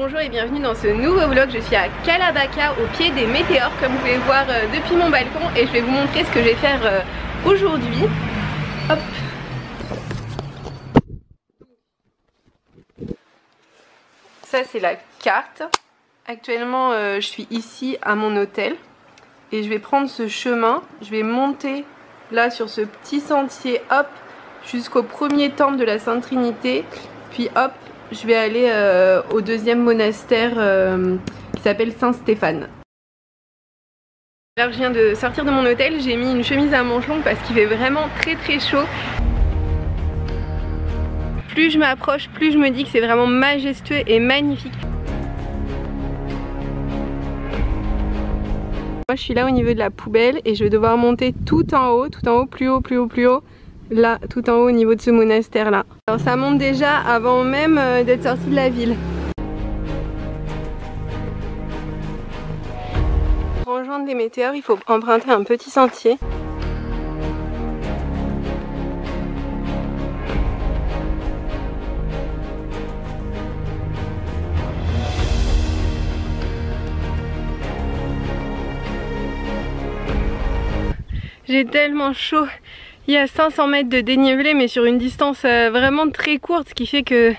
Bonjour et bienvenue dans ce nouveau vlog. Je suis à Kalabaka au pied des météores comme vous pouvez voir depuis mon balcon et je vais vous montrer ce que je vais faire aujourd'hui. Hop. Ça c'est la carte. Actuellement je suis ici à mon hôtel et je vais prendre ce chemin. Je vais monter là sur ce petit sentier hop jusqu'au premier temple de la Sainte Trinité. Puis hop, je vais aller au deuxième monastère qui s'appelle Saint-Stéphane. Alors je viens de sortir de mon hôtel, j'ai mis une chemise à manches longues parce qu'il fait vraiment très chaud. Plus je m'approche, plus je me dis que c'est vraiment majestueux et magnifique. Moi je suis là au niveau de la poubelle et je vais devoir monter tout en haut, plus haut. Là, tout en haut au niveau de ce monastère là. Alors ça monte déjà avant même d'être sorti de la ville. Pour rejoindre les météores, il faut emprunter un petit sentier. J'ai tellement chaud. Il y a 500 mètres de dénivelé mais sur une distance vraiment très courte, ce qui fait que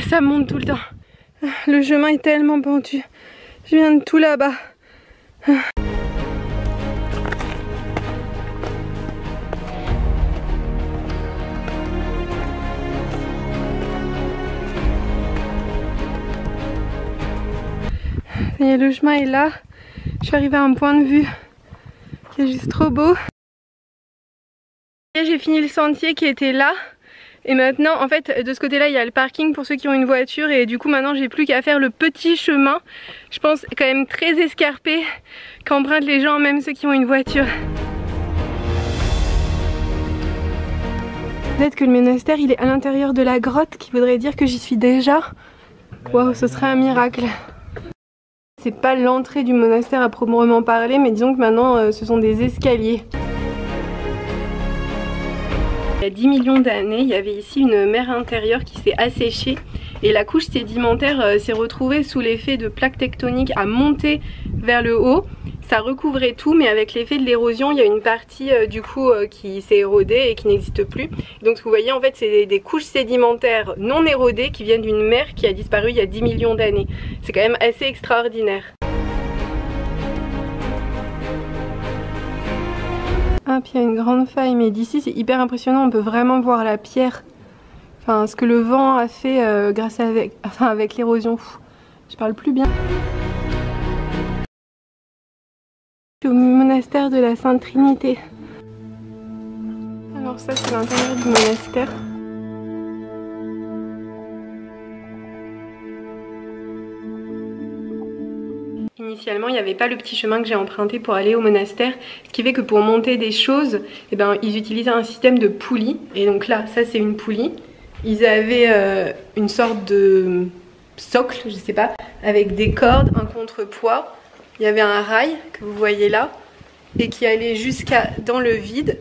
ça monte tout le temps. Le chemin est tellement pentu. Je viens de tout là-bas. Et le chemin est là. Je suis arrivée à un point de vue qui est juste trop beau. J'ai fini le sentier qui était là et maintenant en fait de ce côté là il y a le parking pour ceux qui ont une voiture et du coup maintenant j'ai plus qu'à faire le petit chemin, je pense quand même très escarpé qu'empruntent les gens, même ceux qui ont une voiture. Peut-être que le monastère il est à l'intérieur de la grotte, qui voudrait dire que j'y suis déjà. Waouh, ce serait un miracle. C'est pas l'entrée du monastère à proprement parler, mais disons que maintenant ce sont des escaliers. Il y a 10 millions d'années, il y avait ici une mer intérieure qui s'est asséchée et la couche sédimentaire s'est retrouvée sous l'effet de plaques tectoniques à monter vers le haut. Ça recouvrait tout, mais avec l'effet de l'érosion, il y a une partie du coup qui s'est érodée et qui n'existe plus. Donc ce que vous voyez en fait, c'est des couches sédimentaires non érodées qui viennent d'une mer qui a disparu il y a 10 millions d'années. C'est quand même assez extraordinaire. Ah, puis il y a une grande faille, mais d'ici c'est hyper impressionnant, on peut vraiment voir la pierre. Enfin, ce que le vent a fait grâce avec l'érosion. Je parle plus bien. Je suis au monastère de la Sainte Trinité. Alors ça c'est l'intérieur du monastère. Initialement, il n'y avait pas le petit chemin que j'ai emprunté pour aller au monastère, ce qui fait que pour monter des choses, eh ben, ils utilisaient un système de poulie. Et donc là, ça c'est une poulie. Ils avaient une sorte de socle, je sais pas, avec des cordes, un contrepoids. Il y avait un rail que vous voyez là et qui allait jusqu'à dans le vide.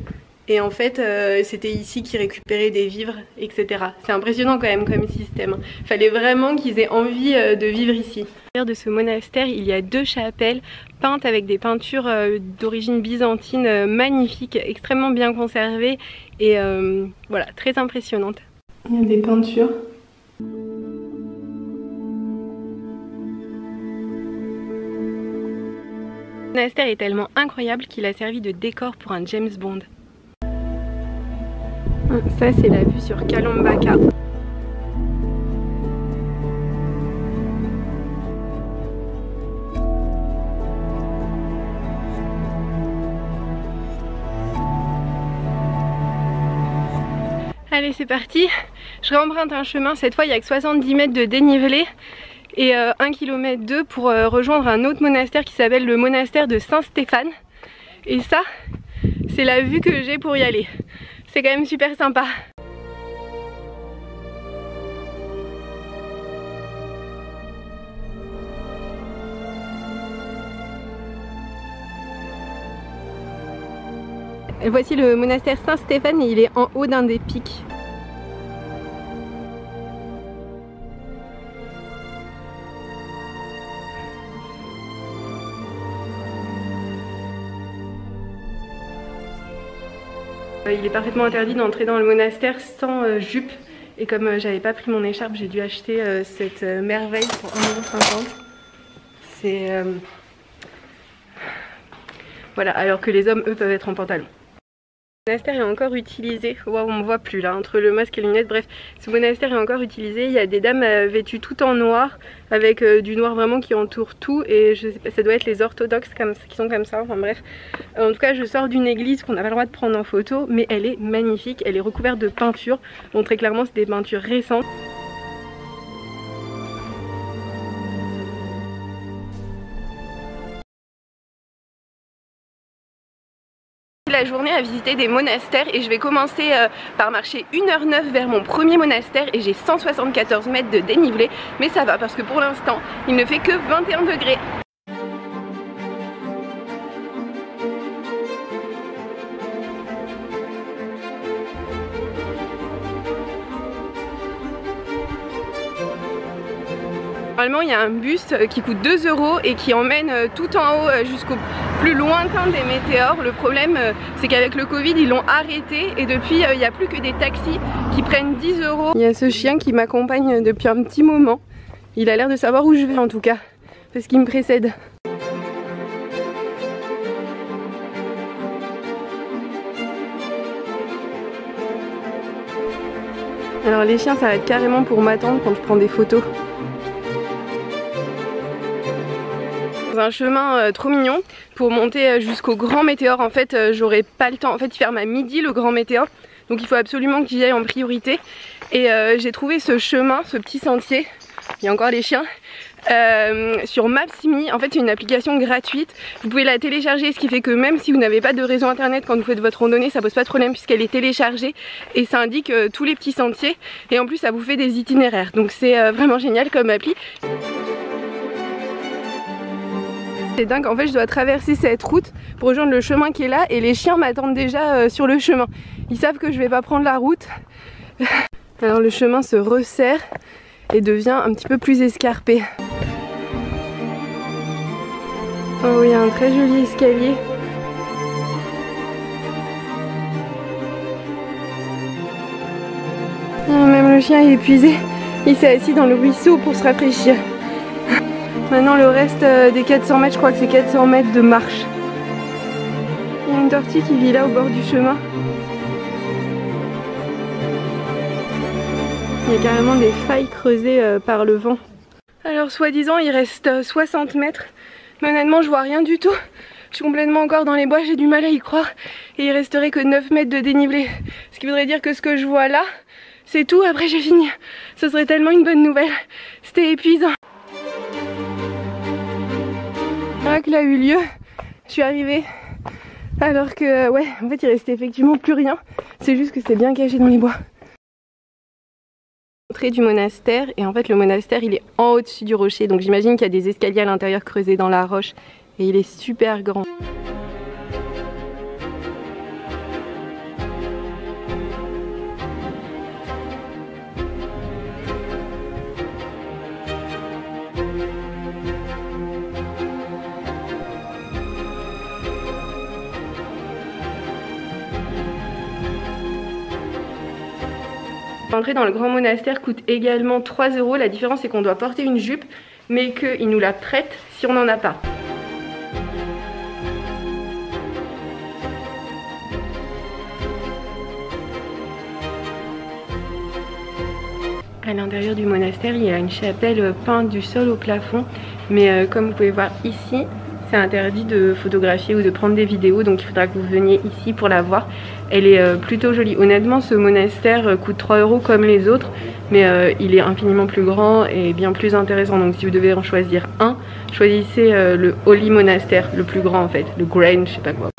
Et en fait, c'était ici qu'ils récupéraient des vivres, etc. C'est impressionnant quand même comme système. Il fallait vraiment qu'ils aient envie de vivre ici. De ce monastère, il y a deux chapelles peintes avec des peintures d'origine byzantine magnifiques, extrêmement bien conservées et voilà, très impressionnantes. Il y a des peintures. Le monastère est tellement incroyable qu'il a servi de décor pour un James Bond. Ça c'est la vue sur Kalambaka. Allez c'est parti, je réemprunte un chemin, cette fois il n'y a que 70 mètres de dénivelé et 1 km 2 pour rejoindre un autre monastère qui s'appelle le monastère de Saint-Stéphane. Et ça, c'est la vue que j'ai pour y aller. C'est quand même super sympa. Et voici le monastère Saint-Stéphane et il est en haut d'un des pics. Il est parfaitement interdit d'entrer dans le monastère sans jupe. Et comme j'avais pas pris mon écharpe, j'ai dû acheter cette merveille pour 1,50 €. C'est... Voilà, alors que les hommes, eux, peuvent être en pantalon. Le monastère est encore utilisé, wow, on me voit plus là, entre le masque et les lunettes, bref, ce monastère est encore utilisé, il y a des dames vêtues tout en noir, avec du noir vraiment qui entoure tout, et je sais pas, ça doit être les orthodoxes qui sont comme ça, enfin bref. En tout cas, je sors d'une église qu'on n'a pas le droit de prendre en photo, mais elle est magnifique, elle est recouverte de peintures, donc très clairement c'est des peintures récentes. La journée à visiter des monastères et je vais commencer par marcher 1h09 vers mon premier monastère et j'ai 174 mètres de dénivelé, mais ça va parce que pour l'instant il ne fait que 21 degrés. Normalement il y a un bus qui coûte 2 € et qui emmène tout en haut jusqu'au plus lointain des météores. Le problème c'est qu'avec le Covid ils l'ont arrêté et depuis il n'y a plus que des taxis qui prennent 10 €. Il y a ce chien qui m'accompagne depuis un petit moment. Il a l'air de savoir où je vais en tout cas, parce qu'il me précède. Alors les chiens s'arrêtent carrément pour m'attendre quand je prends des photos. Un chemin trop mignon pour monter jusqu'au grand météore. En fait j'aurais pas le temps, en fait il ferme à midi le grand météore, donc il faut absolument que j'y aille en priorité. Et j'ai trouvé ce chemin, ce petit sentier, il y a encore les chiens, sur Maps.me. En fait c'est une application gratuite, vous pouvez la télécharger, ce qui fait que même si vous n'avez pas de réseau internet quand vous faites votre randonnée, ça pose pas de problème puisqu'elle est téléchargée et ça indique tous les petits sentiers et en plus ça vous fait des itinéraires, donc c'est vraiment génial comme appli. C'est dingue, en fait je dois traverser cette route pour rejoindre le chemin qui est là et les chiens m'attendent déjà sur le chemin. Ils savent que je vais pas prendre la route. Alors le chemin se resserre et devient un petit peu plus escarpé. Oh oui, il y a un très joli escalier. Oh, même le chien est épuisé, il s'est assis dans le ruisseau pour se rafraîchir. Maintenant le reste des 400 mètres, je crois que c'est 400 mètres de marche. Il y a une tortue qui vit là au bord du chemin. Il y a carrément des failles creusées par le vent. Alors soi-disant il reste 60 mètres, mais honnêtement je vois rien du tout. Je suis complètement encore dans les bois, j'ai du mal à y croire. Et il resterait que 9 mètres de dénivelé. Ce qui voudrait dire que ce que je vois là, c'est tout, après j'ai fini. Ce serait tellement une bonne nouvelle. C'était épuisant. Miracle a eu lieu, je suis arrivée alors que ouais, en fait il restait effectivement plus rien, c'est juste que c'est bien caché dans les bois. L'entrée du monastère, et en fait le monastère il est en au-dessus du rocher, donc j'imagine qu'il y a des escaliers à l'intérieur creusés dans la roche et il est super grand. L'entrée dans le grand monastère coûte également 3 €. La différence c'est qu'on doit porter une jupe, mais qu'ils nous la prêtent si on n'en a pas. À l'intérieur du monastère, il y a une chapelle peinte du sol au plafond, mais comme vous pouvez voir ici, c'est interdit de photographier ou de prendre des vidéos, donc il faudra que vous veniez ici pour la voir. Elle est plutôt jolie. Honnêtement, ce monastère coûte 3 € comme les autres, mais il est infiniment plus grand et bien plus intéressant. Donc si vous devez en choisir un, choisissez le Holy Monastère, le plus grand en fait, le Grand, je sais pas quoi.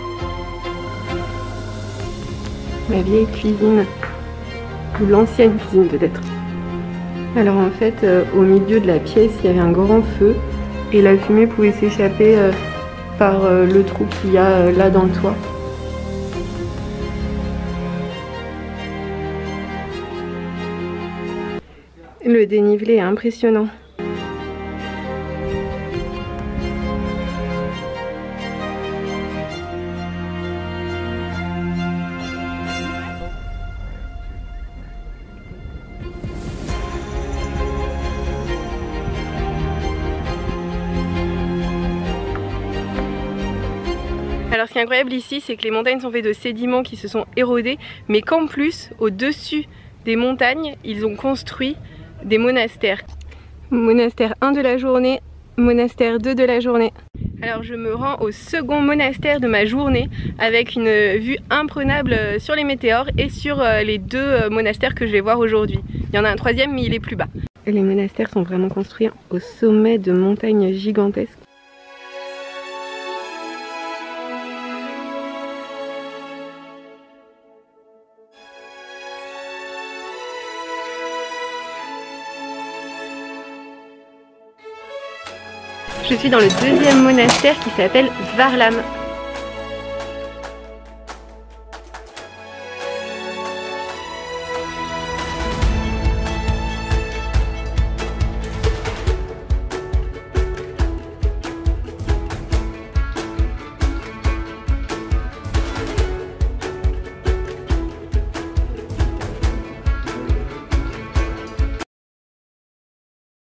La vieille cuisine, ou l'ancienne cuisine peut-être. Alors en fait, au milieu de la pièce, il y avait un grand feu. Et la fumée pouvait s'échapper par le trou qu'il y a là dans le toit. Le dénivelé est impressionnant. Alors ce qui est incroyable ici, c'est que les montagnes sont faites de sédiments qui se sont érodés, mais qu'en plus, au-dessus des montagnes, ils ont construit des monastères. Monastère 1 de la journée, monastère 2 de la journée. Alors je me rends au second monastère de ma journée avec une vue imprenable sur les météores et sur les deux monastères que je vais voir aujourd'hui. Il y en a un troisième mais il est plus bas. Les monastères sont vraiment construits au sommet de montagnes gigantesques. Je suis dans le deuxième monastère qui s'appelle Varlam.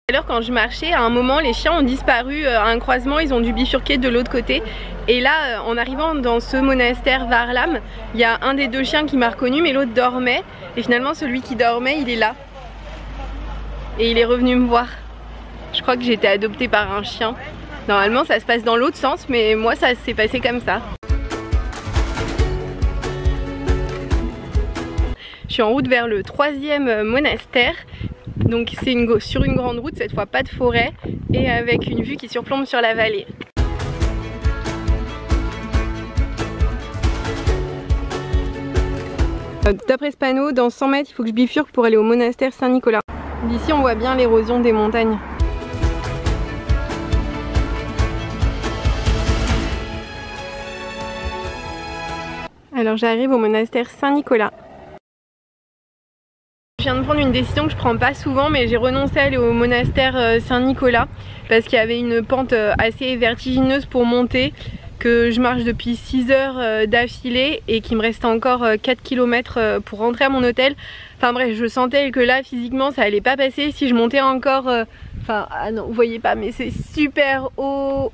Alors quand je marchais, à un moment les chiens ont disparu à un croisement, ils ont dû bifurquer de l'autre côté. Et là, en arrivant dans ce monastère Varlam, il y a un des deux chiens qui m'a reconnu mais l'autre dormait. Et finalement celui qui dormait, il est là. Et il est revenu me voir. Je crois que j'ai été adoptée par un chien. Normalement ça se passe dans l'autre sens, mais moi ça s'est passé comme ça. Je suis en route vers le troisième monastère. Donc c'est sur une grande route, cette fois pas de forêt, et avec une vue qui surplombe sur la vallée. D'après ce panneau, dans 100 mètres, il faut que je bifurque pour aller au monastère Saint-Nicolas. D'ici on voit bien l'érosion des montagnes. Alors j'arrive au monastère Saint-Nicolas. Je viens de prendre une décision que je prends pas souvent, mais j'ai renoncé à aller au monastère Saint-Nicolas parce qu'il y avait une pente assez vertigineuse pour monter, que je marche depuis 6 heures d'affilée et qu'il me restait encore 4 km pour rentrer à mon hôtel. Enfin bref, je sentais que là physiquement ça allait pas passer si je montais encore. Enfin ah non, vous voyez pas, mais c'est super haut.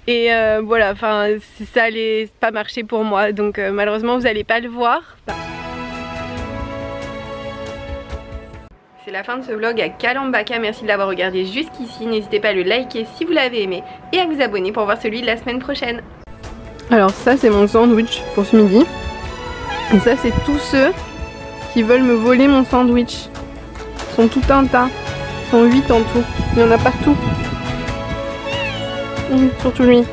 Et voilà, enfin ça allait pas marcher pour moi, donc malheureusement vous allez pas le voir. C'est la fin de ce vlog à Kalambaka, merci de l'avoir regardé jusqu'ici, n'hésitez pas à le liker si vous l'avez aimé et à vous abonner pour voir celui de la semaine prochaine. Alors ça c'est mon sandwich pour ce midi, et ça c'est tous ceux qui veulent me voler mon sandwich. Ils sont tout un tas, ils sont 8 en tout, il y en a partout, surtout lui.